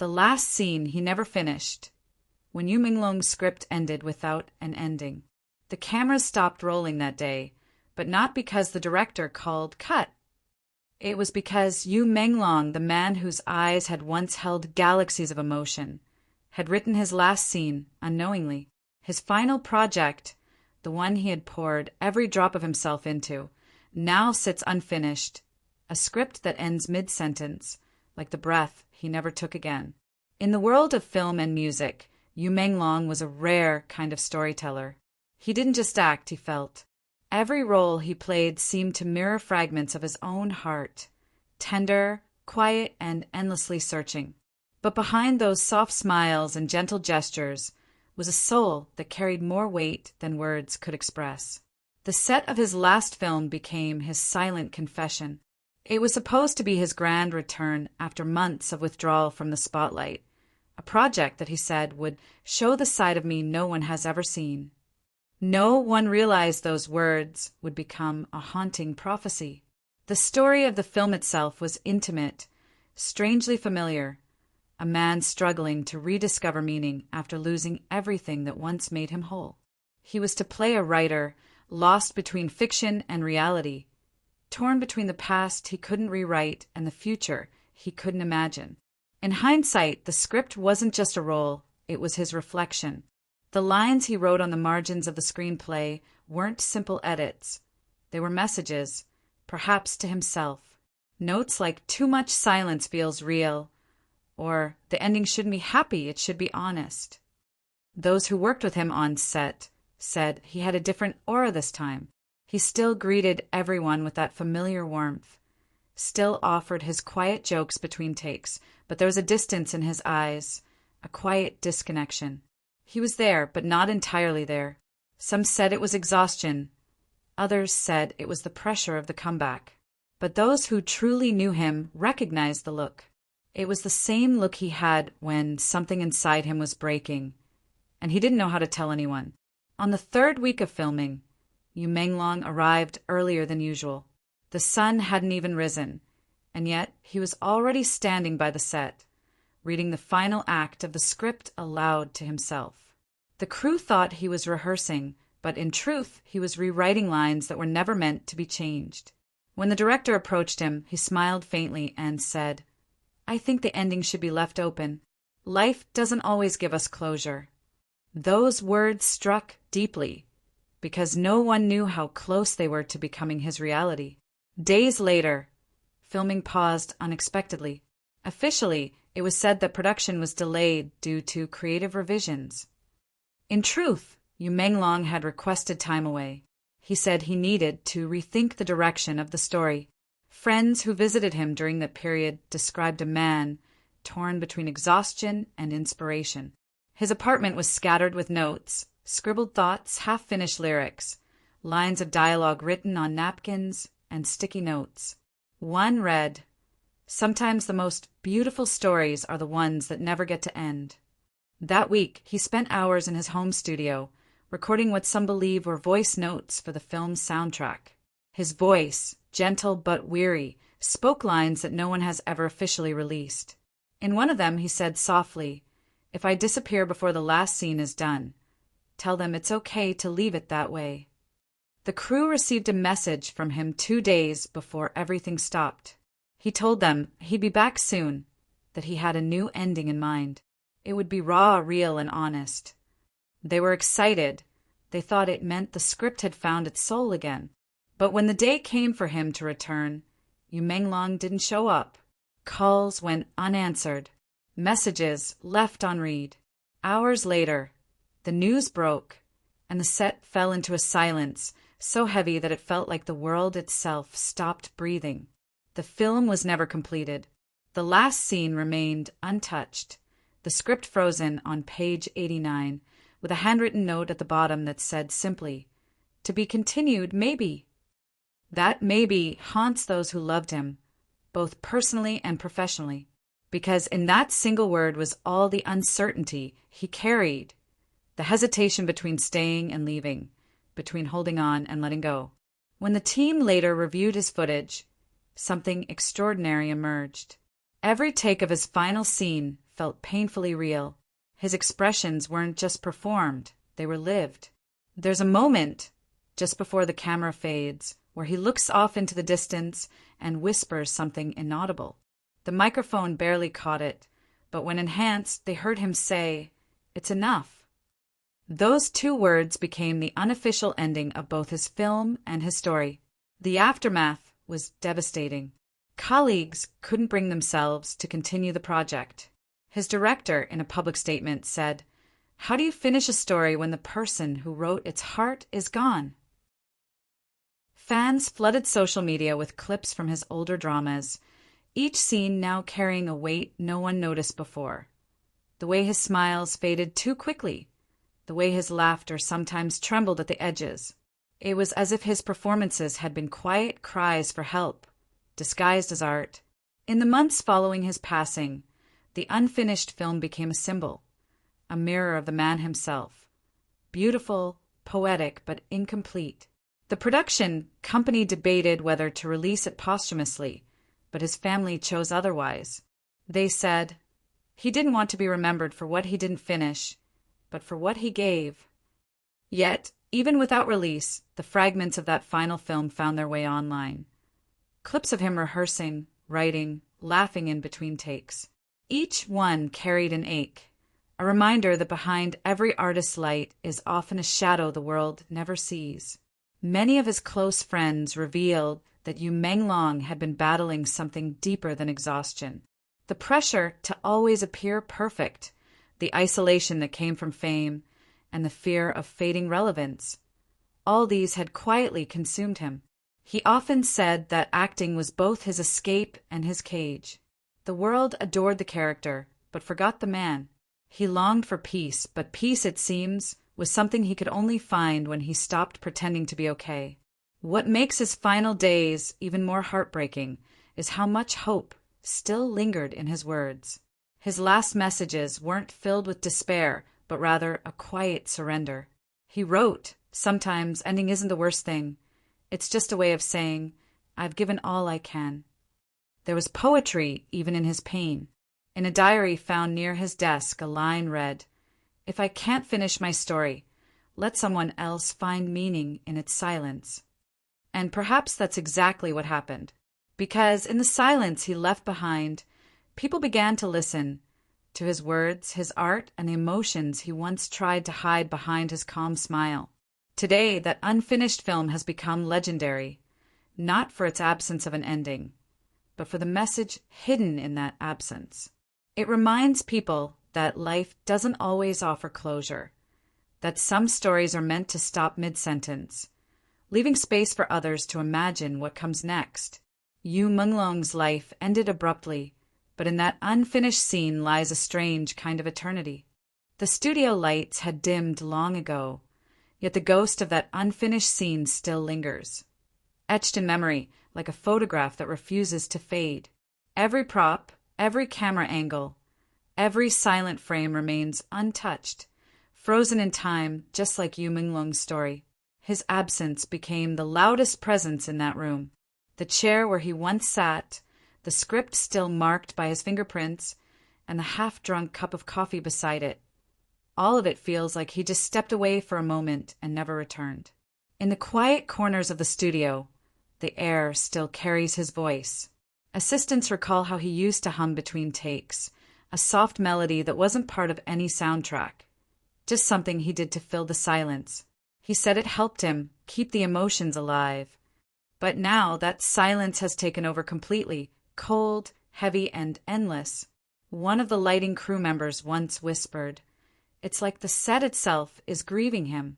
The last scene he never finished, when Menglong's script ended without an ending. The cameras stopped rolling that day, but not because the director called cut. It was because Menglong, the man whose eyes had once held galaxies of emotion, had written his last scene unknowingly. His final project, the one he had poured every drop of himself into, now sits unfinished, a script that ends mid-sentence, like the breath he never took again. In the world of film and music, Menglong was a rare kind of storyteller. He didn't just act, he felt. Every role he played seemed to mirror fragments of his own heart, tender, quiet, and endlessly searching. But behind those soft smiles and gentle gestures was a soul that carried more weight than words could express. The set of his last film became his silent confession. It was supposed to be his grand return after months of withdrawal from the spotlight, a project that he said would show the side of me no one has ever seen. No one realized those words would become a haunting prophecy. The story of the film itself was intimate, strangely familiar, a man struggling to rediscover meaning after losing everything that once made him whole. He was to play a writer lost between fiction and reality, torn between the past he couldn't rewrite and the future he couldn't imagine. In hindsight, the script wasn't just a role, it was his reflection. The lines he wrote on the margins of the screenplay weren't simple edits. They were messages, perhaps to himself. Notes like "too much silence feels real," or "the ending shouldn't be happy, it should be honest." Those who worked with him on set said he had a different aura this time. He still greeted everyone with that familiar warmth, still offered his quiet jokes between takes, but there was a distance in his eyes, a quiet disconnection. He was there, but not entirely there. Some said it was exhaustion. Others said it was the pressure of the comeback. But those who truly knew him recognized the look. It was the same look he had when something inside him was breaking, and he didn't know how to tell anyone. On the third week of filming, Menglong arrived earlier than usual. The sun hadn't even risen, and yet he was already standing by the set, reading the final act of the script aloud to himself. The crew thought he was rehearsing, but in truth he was rewriting lines that were never meant to be changed. When the director approached him, he smiled faintly and said, "I think the ending should be left open. Life doesn't always give us closure." Those words struck deeply, because no one knew how close they were to becoming his reality. Days later, filming paused unexpectedly. Officially, it was said that production was delayed due to creative revisions. In truth, Menglong had requested time away. He said he needed to rethink the direction of the story. Friends who visited him during that period described a man torn between exhaustion and inspiration. His apartment was scattered with notes, scribbled thoughts, half-finished lyrics, lines of dialogue written on napkins, and sticky notes. One read, "Sometimes the most beautiful stories are the ones that never get to end." That week, he spent hours in his home studio, recording what some believe were voice notes for the film's soundtrack. His voice, gentle but weary, spoke lines that no one has ever officially released. In one of them, he said softly, "If I disappear before the last scene is done, tell them it's okay to leave it that way." The crew received a message from him 2 days before everything stopped. He told them he'd be back soon, that he had a new ending in mind. It would be raw, real, and honest. They were excited. They thought it meant the script had found its soul again. But when the day came for him to return, Menglong didn't show up. Calls went unanswered. Messages left unread. Hours later, the news broke, and the set fell into a silence so heavy that it felt like the world itself stopped breathing. The film was never completed. The last scene remained untouched, the script frozen on page 89, with a handwritten note at the bottom that said simply, "To be continued, maybe." That maybe haunts those who loved him, both personally and professionally, because in that single word was all the uncertainty he carried, the hesitation between staying and leaving, between holding on and letting go. When the team later reviewed his footage, something extraordinary emerged. Every take of his final scene felt painfully real. His expressions weren't just performed, they were lived. There's a moment, just before the camera fades, where he looks off into the distance and whispers something inaudible. The microphone barely caught it, but when enhanced, they heard him say, "It's enough." Those two words became the unofficial ending of both his film and his story. The aftermath was devastating. Colleagues couldn't bring themselves to continue the project. His director, in a public statement, said, "How do you finish a story when the person who wrote its heart is gone?" Fans flooded social media with clips from his older dramas, each scene now carrying a weight no one noticed before. The way his smiles faded too quickly, the way his laughter sometimes trembled at the edges. It was as if his performances had been quiet cries for help, disguised as art. In the months following his passing, the unfinished film became a symbol, a mirror of the man himself. Beautiful, poetic, but incomplete. The production company debated whether to release it posthumously, but his family chose otherwise. They said, he didn't want to be remembered for what he didn't finish, but for what he gave. Yet, even without release, the fragments of that final film found their way online. Clips of him rehearsing, writing, laughing in between takes. Each one carried an ache, a reminder that behind every artist's light is often a shadow the world never sees. Many of his close friends revealed that Menglong had been battling something deeper than exhaustion. The pressure to always appear perfect, the isolation that came from fame, and the fear of fading relevance. All these had quietly consumed him. He often said that acting was both his escape and his cage. The world adored the character, but forgot the man. He longed for peace, but peace, it seems, was something he could only find when he stopped pretending to be okay. What makes his final days even more heartbreaking is how much hope still lingered in his words. His last messages weren't filled with despair, but rather a quiet surrender. He wrote, "Sometimes ending isn't the worst thing. It's just a way of saying, I've given all I can." There was poetry even in his pain. In a diary found near his desk, a line read, "If I can't finish my story, let someone else find meaning in its silence." And perhaps that's exactly what happened. Because in the silence he left behind, people began to listen to his words, his art, and the emotions he once tried to hide behind his calm smile. Today, that unfinished film has become legendary, not for its absence of an ending, but for the message hidden in that absence. It reminds people that life doesn't always offer closure, that some stories are meant to stop mid-sentence, leaving space for others to imagine what comes next. Menglong's life ended abruptly, but in that unfinished scene lies a strange kind of eternity. The studio lights had dimmed long ago, yet the ghost of that unfinished scene still lingers, etched in memory like a photograph that refuses to fade. Every prop, every camera angle, every silent frame remains untouched, frozen in time, just like Menglong's story. His absence became the loudest presence in that room. The chair where he once sat, the script still marked by his fingerprints, and the half-drunk cup of coffee beside it. All of it feels like he just stepped away for a moment and never returned. In the quiet corners of the studio, the air still carries his voice. Assistants recall how he used to hum between takes, a soft melody that wasn't part of any soundtrack, just something he did to fill the silence. He said it helped him keep the emotions alive. But now that silence has taken over completely, cold, heavy, and endless. One of the lighting crew members once whispered, "It's like the set itself is grieving him."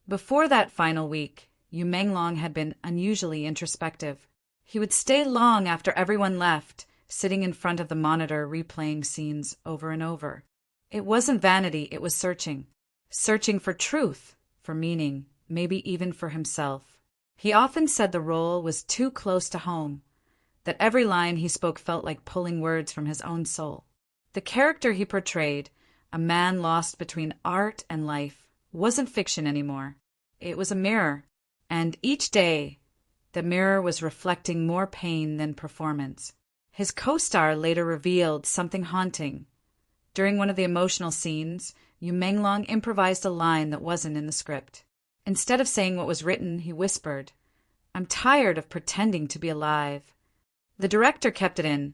Before that final week, Menglong had been unusually introspective. He would stay long after everyone left, sitting in front of the monitor replaying scenes over and over. It wasn't vanity, it was searching. Searching for truth, for meaning, maybe even for himself. He often said the role was too close to home, that every line he spoke felt like pulling words from his own soul. The character he portrayed, a man lost between art and life, wasn't fiction anymore. It was a mirror, and each day, the mirror was reflecting more pain than performance. His co-star later revealed something haunting. During one of the emotional scenes, Menglong improvised a line that wasn't in the script. Instead of saying what was written, he whispered, "I'm tired of pretending to be alive." The director kept it in,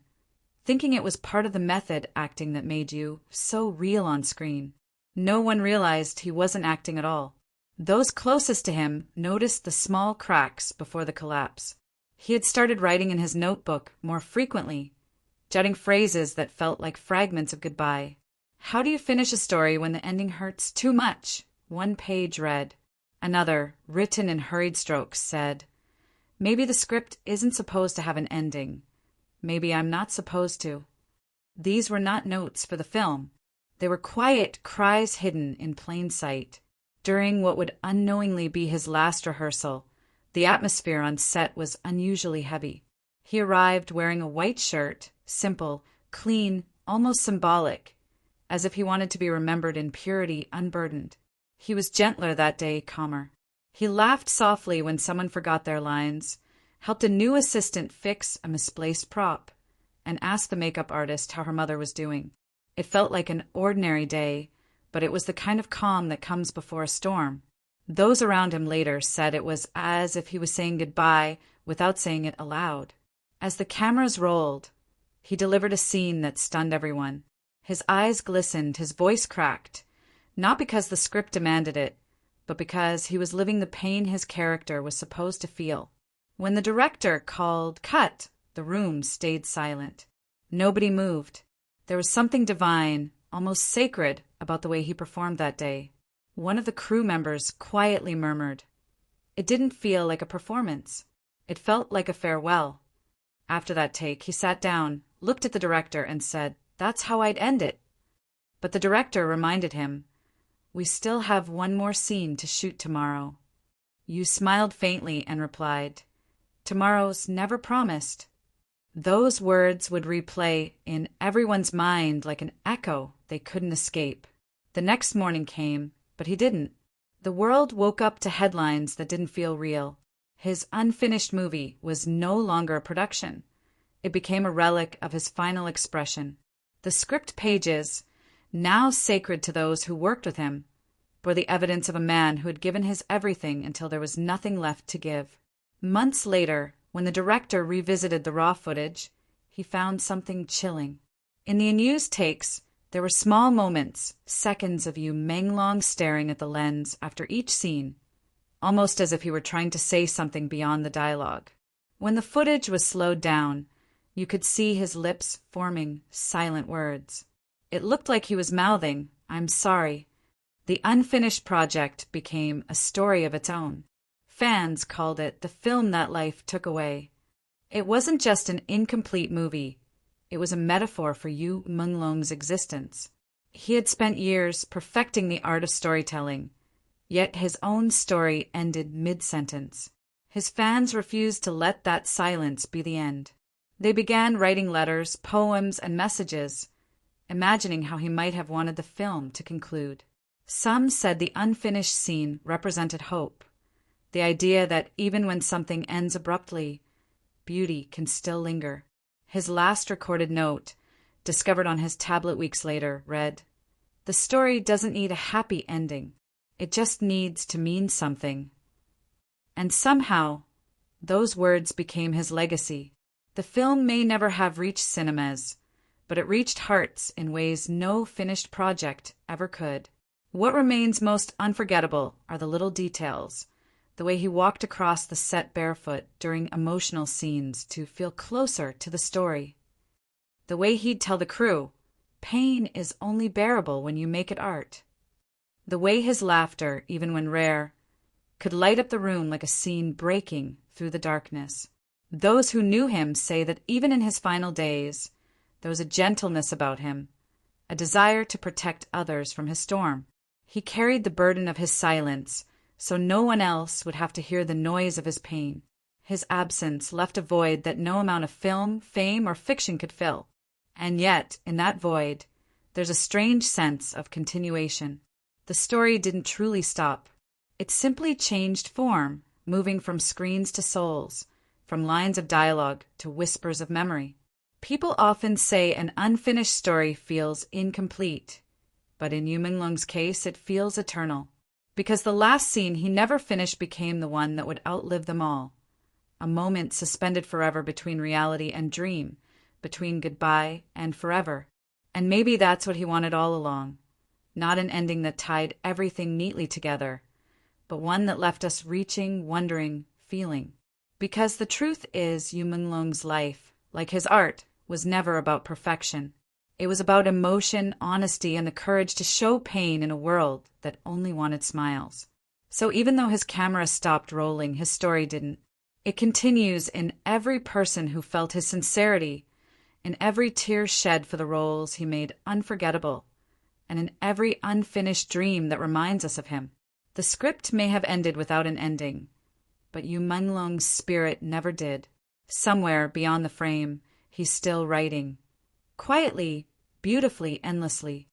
thinking it was part of the method acting that made you so real on screen. No one realized he wasn't acting at all. Those closest to him noticed the small cracks before the collapse. He had started writing in his notebook more frequently, jotting phrases that felt like fragments of goodbye. "How do you finish a story when the ending hurts too much?" One page read. Another, written in hurried strokes, said, "Maybe the script isn't supposed to have an ending. Maybe I'm not supposed to." These were not notes for the film. They were quiet cries hidden in plain sight. During what would unknowingly be his last rehearsal, the atmosphere on set was unusually heavy. He arrived wearing a white shirt, simple, clean, almost symbolic, as if he wanted to be remembered in purity, unburdened. He was gentler that day, calmer. He laughed softly when someone forgot their lines, helped a new assistant fix a misplaced prop, and asked the makeup artist how her mother was doing. It felt like an ordinary day, but it was the kind of calm that comes before a storm. Those around him later said it was as if he was saying goodbye without saying it aloud. As the cameras rolled, he delivered a scene that stunned everyone. His eyes glistened, his voice cracked, not because the script demanded it, but because he was living the pain his character was supposed to feel. When the director called "cut," the room stayed silent. Nobody moved. There was something divine, almost sacred, about the way he performed that day. One of the crew members quietly murmured, "It didn't feel like a performance. It felt like a farewell." After that take, he sat down, looked at the director, and said, "That's how I'd end it." But the director reminded him, "We still have one more scene to shoot tomorrow." Yu smiled faintly and replied, "Tomorrow's never promised." Those words would replay in everyone's mind like an echo they couldn't escape. The next morning came, but he didn't. The world woke up to headlines that didn't feel real. His unfinished movie was no longer a production. It became a relic of his final expression. The script pages, now sacred to those who worked with him, bore the evidence of a man who had given his everything until there was nothing left to give. Months later, when the director revisited the raw footage, he found something chilling. In the unused takes, there were small moments, seconds of Menglong staring at the lens after each scene, almost as if he were trying to say something beyond the dialogue. When the footage was slowed down, you could see his lips forming silent words. It looked like he was mouthing, "I'm sorry." The unfinished project became a story of its own. Fans called it the film that life took away. It wasn't just an incomplete movie. It was a metaphor for Menglong's existence. He had spent years perfecting the art of storytelling, yet his own story ended mid-sentence. His fans refused to let that silence be the end. They began writing letters, poems, and messages, imagining how he might have wanted the film to conclude. Some said the unfinished scene represented hope, the idea that even when something ends abruptly, beauty can still linger. His last recorded note, discovered on his tablet weeks later, read, "The story doesn't need a happy ending. It just needs to mean something." And somehow, those words became his legacy. The film may never have reached cinemas, but it reached hearts in ways no finished project ever could. What remains most unforgettable are the little details, the way he walked across the set barefoot during emotional scenes to feel closer to the story, the way he'd tell the crew, "Pain is only bearable when you make it art," the way his laughter, even when rare, could light up the room like a scene breaking through the darkness. Those who knew him say that even in his final days, there was a gentleness about him, a desire to protect others from his storm. He carried the burden of his silence, so no one else would have to hear the noise of his pain. His absence left a void that no amount of film, fame, or fiction could fill. And yet, in that void, there's a strange sense of continuation. The story didn't truly stop. It simply changed form, moving from screens to souls, from lines of dialogue to whispers of memory. People often say an unfinished story feels incomplete, but in Yu Menglong's case it feels eternal. Because the last scene he never finished became the one that would outlive them all. A moment suspended forever between reality and dream, between goodbye and forever. And maybe that's what he wanted all along. Not an ending that tied everything neatly together, but one that left us reaching, wondering, feeling. Because the truth is, Yu Menglong's life, like his art, was never about perfection. It was about emotion, honesty, and the courage to show pain in a world that only wanted smiles. So even though his camera stopped rolling, his story didn't. It continues in every person who felt his sincerity, in every tear shed for the roles he made unforgettable, and in every unfinished dream that reminds us of him. The script may have ended without an ending, but Yu Menglong's spirit never did. Somewhere beyond the frame, he's still writing. Quietly, beautifully, endlessly.